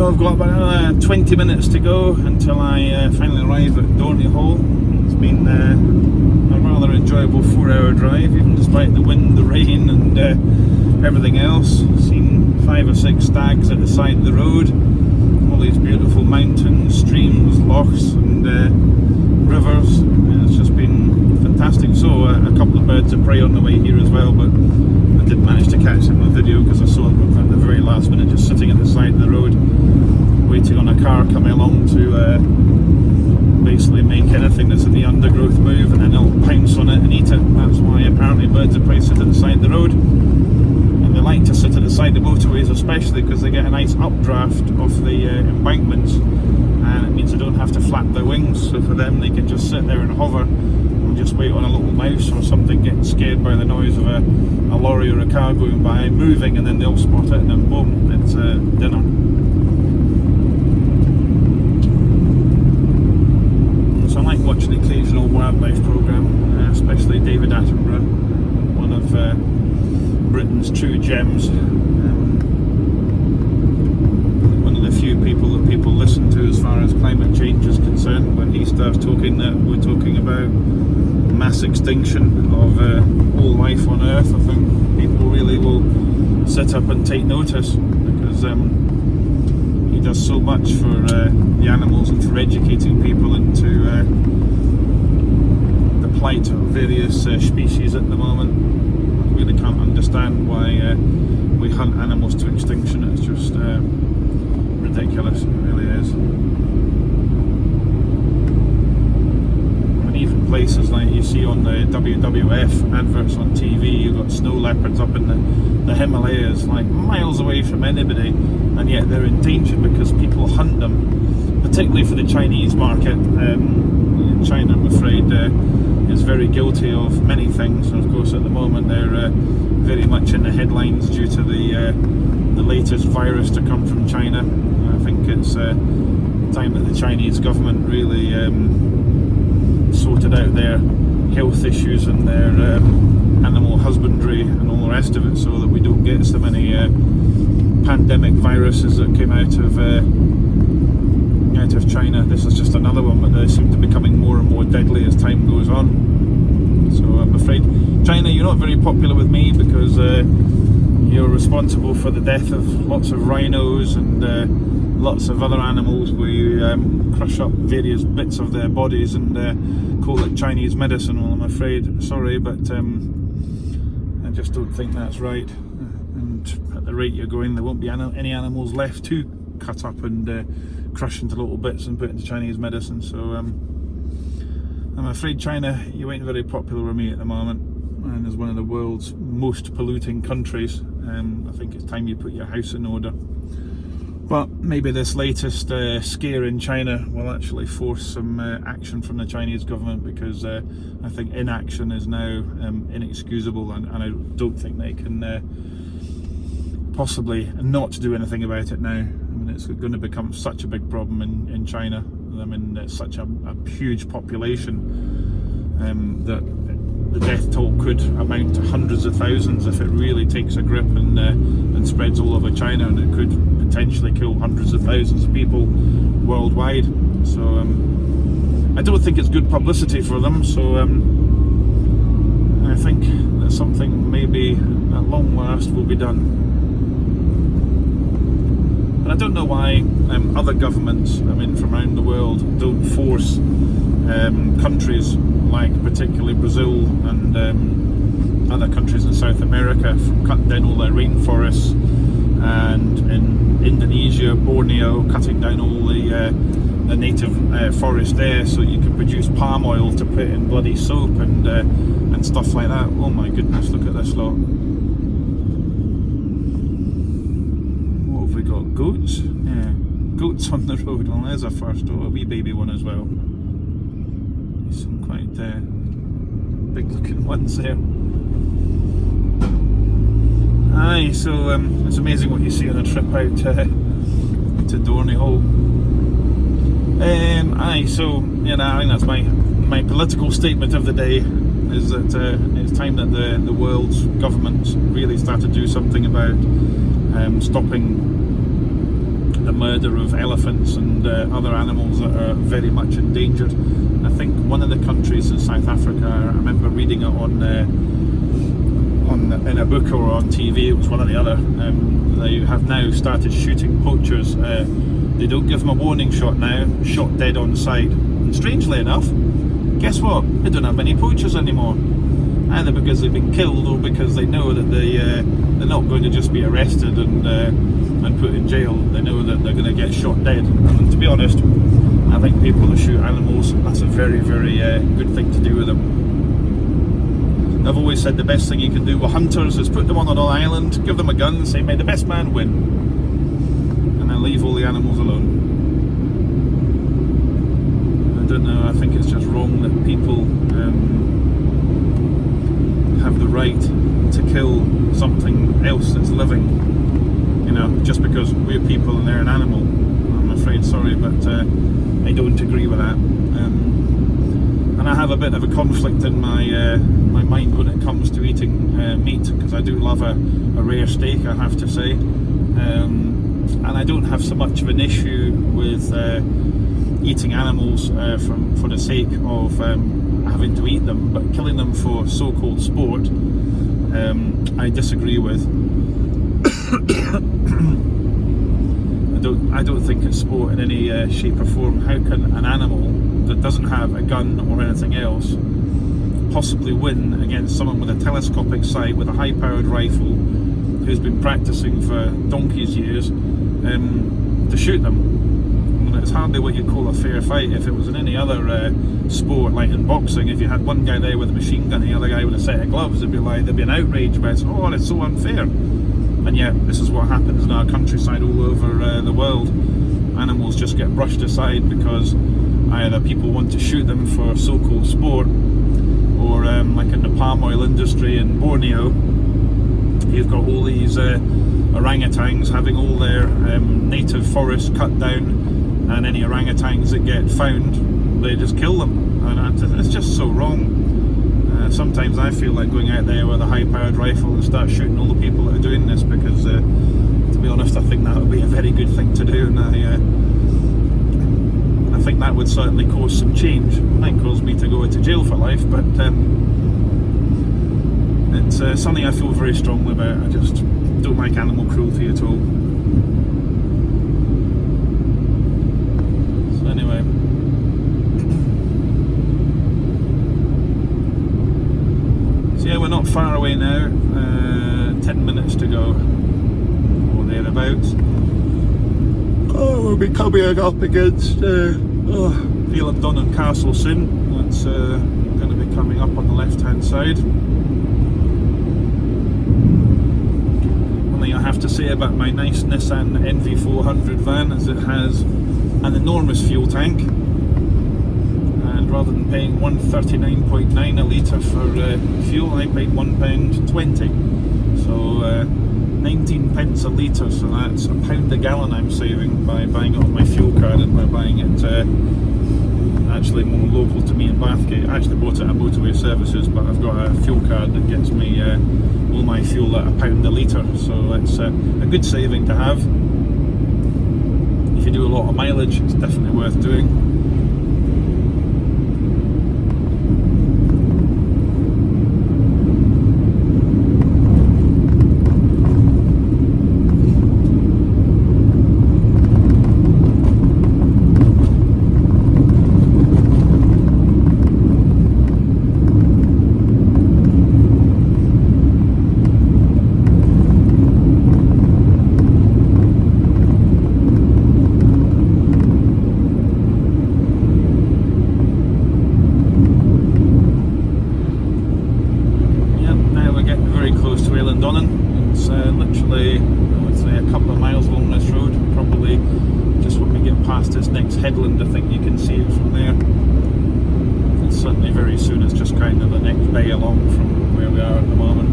So I've got about 20 minutes to go until I finally arrive at Dornie Hall. It's been a rather enjoyable 4-hour drive, even despite the wind, the rain and everything else. Seen 5 or 6 stags at the side of the road. All these beautiful mountains, streams, lochs and rivers. It's just been fantastic. So a couple of birds of prey on the way here as well, but I didn't manage to catch them on video because I saw them at the very last minute just sitting at the side of the road waiting on a car coming along to basically make anything that's in the undergrowth move, and then they'll pounce on it and eat it. That's why apparently birds of prey sit at the side of the road, and they like to sit at the side of motorways especially because they get a nice updraft off the embankments, and it means they don't have to flap their wings. So for them, they can just sit there and hover and just wait on a little mouse or something getting scared by the noise of a lorry or a car going by moving, and then they'll spot it and then boom, it's dinner. So I like watching the occasional wildlife programme, especially David Attenborough, one of Britain's true gems. One of the few people that people listen to as far as climate change is concerned. When he starts talking that we're talking about mass extinction of all life on Earth, I think people really will sit up and take notice, because he does so much for the animals and for educating people into the plight of various species at the moment. I really can't understand why we hunt animals to extinction. It's just ridiculous, it really is. And even places like you see on the WWF adverts on TV, you've got snow leopards up in the Himalayas, like miles away from anybody, and yet they're endangered because people hunt them, particularly for the Chinese market. China, I'm afraid, is very guilty of many things, and of course at the moment they're very much in the headlines due to the latest virus to come from China. I think it's time that the Chinese government really sorted out their health issues and their animal husbandry and all the rest of it, so that we don't get so many pandemic viruses that came out of China. This is just another one, but they seem to be becoming more and more deadly as time goes on. So I'm afraid, China, you're not very popular with me because you're responsible for the death of lots of rhinos and lots of other animals where you crush up various bits of their bodies and call it Chinese medicine. Well, I'm afraid, sorry, but I just don't think that's right. And at the rate you're going, there won't be any animals left to cut up and crush into little bits and put into Chinese medicine. So I'm afraid, China, you ain't very popular with me at the moment, and as one of the world's most polluting countries. I think it's time you put your house in order. But maybe this latest scare in China will actually force some action from the Chinese government, because I think inaction is now inexcusable, and I don't think they can possibly not do anything about it now. I mean, it's going to become such a big problem in China. I mean, it's such a huge population that the death toll could amount to hundreds of thousands if it really takes a grip and spreads all over China, and it could potentially kill hundreds of thousands of people worldwide. So I don't think it's good publicity for them. So I think that something maybe at long last will be done. But I don't know why other governments, I mean, from around the world, don't force countries like particularly Brazil and other countries in South America from cutting down all their rainforests, and in Indonesia, Borneo, cutting down all the native forest there so you can produce palm oil to put in bloody soap and stuff like that. Oh my goodness, look at this lot. What have we got? Goats? Yeah, goats on the road. Well, there's a first. Oh, a wee baby one as well. Some quite big looking ones there. Aye, so it's amazing what you see on a trip out to Dornie Hall. Aye, so you know, I think that's my political statement of the day, is that it's time that the world's governments really start to do something about stopping the murder of elephants and other animals that are very much endangered. I think one of the countries in South Africa, I remember reading it in a book or on TV, it was one or the other, they have now started shooting poachers. They don't give them a warning shot now, shot dead on sight. And strangely enough, guess what? They don't have any poachers anymore. Either because they've been killed or because they know that they're not going to just be arrested and put in jail. They know that they're going to get shot dead. And to be honest, I think people that shoot animals, that's a very, very good thing to do with them. I've always said the best thing you can do with hunters is put them on an island, give them a gun, say may the best man win, and then leave all the animals alone. I don't know, I think it's just wrong that people have the right to kill something else that's living, you know, just because we're people and they're an animal. I'm afraid, sorry, but I don't agree with that. And I have a bit of a conflict in my mind when it comes to eating meat, because I do love a rare steak, I have to say. And I don't have so much of an issue with eating animals for the sake of having to eat them, but killing them for so-called sport, I disagree with. I don't think it's sport in any shape or form. How can an animal that doesn't have a gun or anything else possibly win against someone with a telescopic sight with a high-powered rifle who's been practicing for donkey's years to shoot them? And it's hardly what you'd call a fair fight. If it was in any other sport, like in boxing, if you had one guy there with a machine gun and the other guy with a set of gloves, there'd be an outrage about it. Oh, it's so unfair. And yet this is what happens in our countryside all over the world. Animals just get brushed aside because either people want to shoot them for so-called sport, or like in the palm oil industry in Borneo, you've got all these orangutans having all their native forests cut down, and any orangutans that get found, they just kill them, and it's just so wrong. Sometimes I feel like going out there with a high-powered rifle and start shooting all the people that are doing this, because to be honest, I think that would be a very good thing to do, and I think that would certainly cause some change. It might cause me to go into jail for life, but it's something I feel very strongly about. I just don't like animal cruelty at all. So anyway, so yeah, we're not far away now. 10 minutes to go, or thereabouts. Oh, we'll be coming up against Eilean Donan Castle soon. That's going to be coming up on the left-hand side. One thing I have to say about my nice Nissan NV400 van is it has an enormous fuel tank, and rather than paying £1.39.9 a litre for fuel, I paid £1.20. So 19 pence a litre, so that's £1 a gallon I'm saving by buying it on my fuel card and by buying it actually more local to me in Bathgate. I actually bought it at Motorway Services, but I've got a fuel card that gets me all my fuel at £1 a litre, so it's a good saving to have. If you do a lot of mileage, it's definitely worth doing. It's literally, I would say, a couple of miles along this road. Probably just when we get past this next headland, I think you can see it from there. It's certainly very soon, it's just kind of the next bay along from where we are at the moment.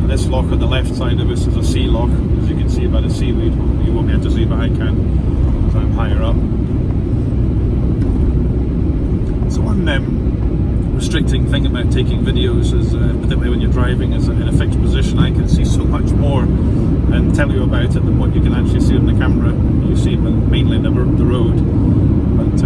And this lock on the left side of us is a sea lock, as you can see by the seaweed. You won't be able to see, but I can, because I'm higher up. So one restricting thing about taking videos is, particularly when you're driving, is that in a fixed position I can see so much more, and tell you about it than what you can actually see on the camera. You see mainly the road, but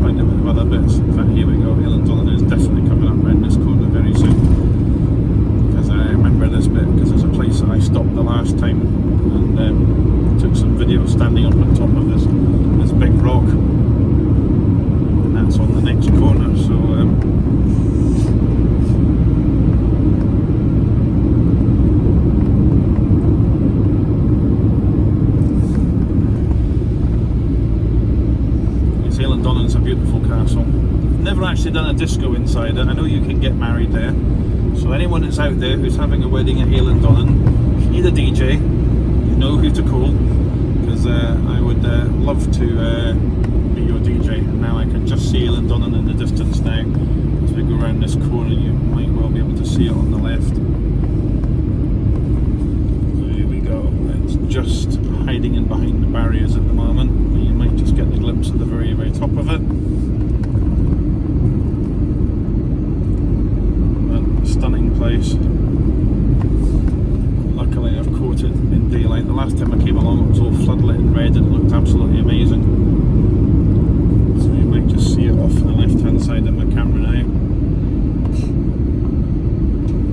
quite a bit of other bits. In fact, here we go. Eilean Donan is definitely coming up around this corner very soon. Because I remember this bit because there's a place that I stopped the last time and took some video standing up on top of this big rock, and that's on the next corner. So. Eilean Donan's a beautiful castle. Never actually done a disco inside it. I know you can get married there. So anyone that's out there who's having a wedding at Eilean Donan, if you need a DJ, you know who to call, because I would love to be your DJ. Now I can just see Eilean Donan in the distance now. As we go around this corner, you might well be able to see it on the left. So here we go. It's just hiding in behind the barriers at the moment. You might just get the glimpse of the very, very top of it. Stunning place. Luckily I've caught it in daylight. The last time I came along it was all floodlit in red and it looked absolutely amazing. So you might just see it off on the left hand side of my camera now.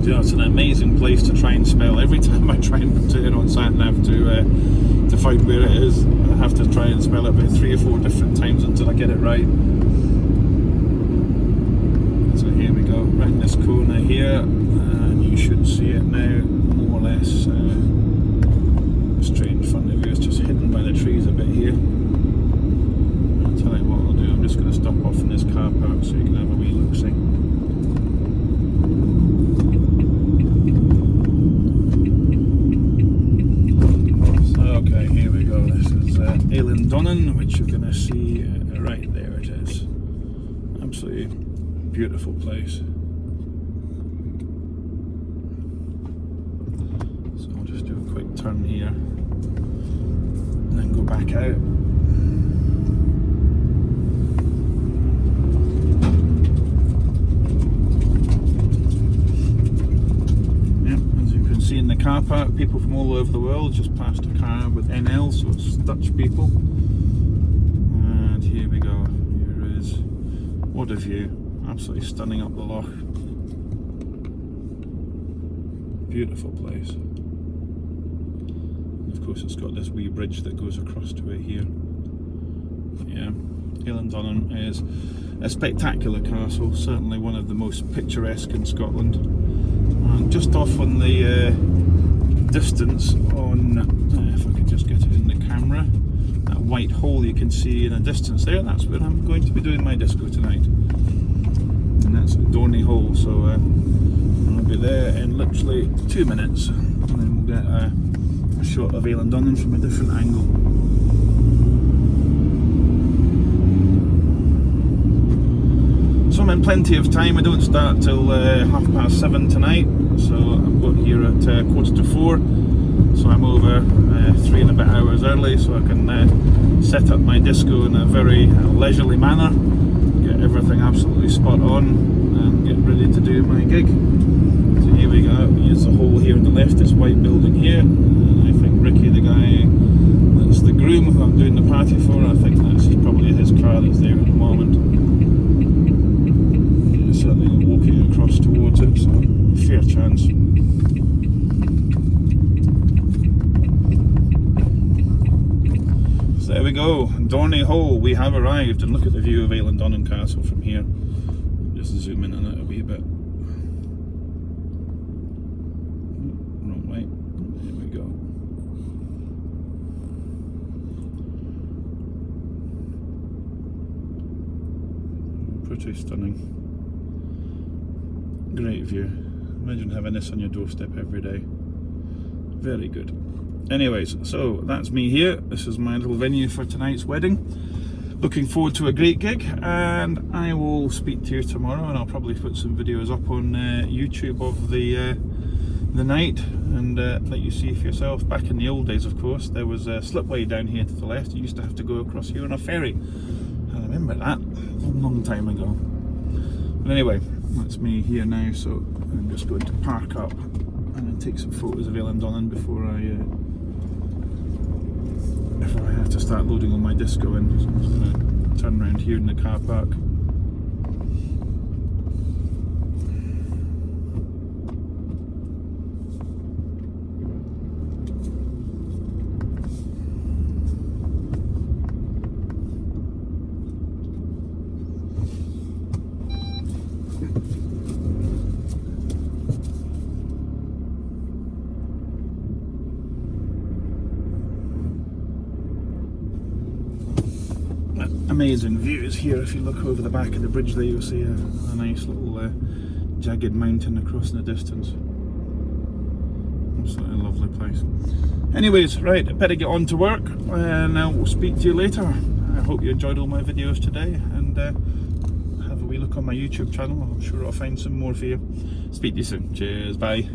You know, it's an amazing place to try and spell. Every time I try and put it on sat-nav to find where it is, I have to try and spell it about 3 or 4 different times until I get it right. So here we go, right in this corner here, and you should see it now, more or less straight in front of you. It's just hidden by the trees a bit here. I'll tell you what I'll do, I'm just going to stop off in this car park so you can have a wee look-see. Okay, here we go. This is Eilean Donan, which you're going to see right there. It is absolutely beautiful place. So I'll just do a quick turn here and then go back out. In the car park, people from all over the world. Just passed a car with NL, so it's Dutch people. And here we go. Here is, what a view! Absolutely stunning up the loch. Beautiful place. And of course, it's got this wee bridge that goes across to it here. Yeah, Eilean Donan is a spectacular castle. Certainly one of the most picturesque in Scotland. And just off on the distance on, if I could just get it in the camera, that white hole you can see in the distance there, that's where I'm going to be doing my disco tonight. And that's Dornie Hole, so I'll be there in literally 2 minutes, and then we'll get a shot of Eilean Donan from a different angle. So I'm in plenty of time. I don't start till 7:30 tonight, so I've got here at 4:45, so I'm over 3 and a bit hours early, so I can set up my disco in a very leisurely manner, get everything absolutely spot on and get ready to do my gig. So here we go. Here's the hole here on the left, this white building here, and I think Ricky, the guy that's the groom who I'm doing the party for, I think that's probably his car that's there at the moment. Certainly walking across towards it, so fair chance. So there we go, Dornie Hole, we have arrived, and look at the view of Eilean Donan Castle from here. Just zoom in on it a wee bit. Wrong way, there we go. Pretty stunning. Great view. Imagine having this on your doorstep every day. Very good. Anyways, so that's me here. This is my little venue for tonight's wedding. Looking forward to a great gig, and I will speak to you tomorrow, and I'll probably put some videos up on YouTube of the night, and let you see for yourself. Back in the old days, of course, there was a slipway down here to the left. You used to have to go across here on a ferry. I remember that a long time ago. But anyway, that's me here now, so I'm just going to park up and then take some photos of Eilean Donan before I before I have to start loading all my disco in. So I'm just going to turn around here in the car park. Amazing views here. If you look over the back of the bridge there, you'll see a nice little jagged mountain across in the distance. Absolutely lovely place. Anyways, right, I better get on to work and I will speak to you later. I hope you enjoyed all my videos today, and have a wee look on my YouTube channel. I'm sure I'll find some more for you. Speak to you soon. Cheers, bye.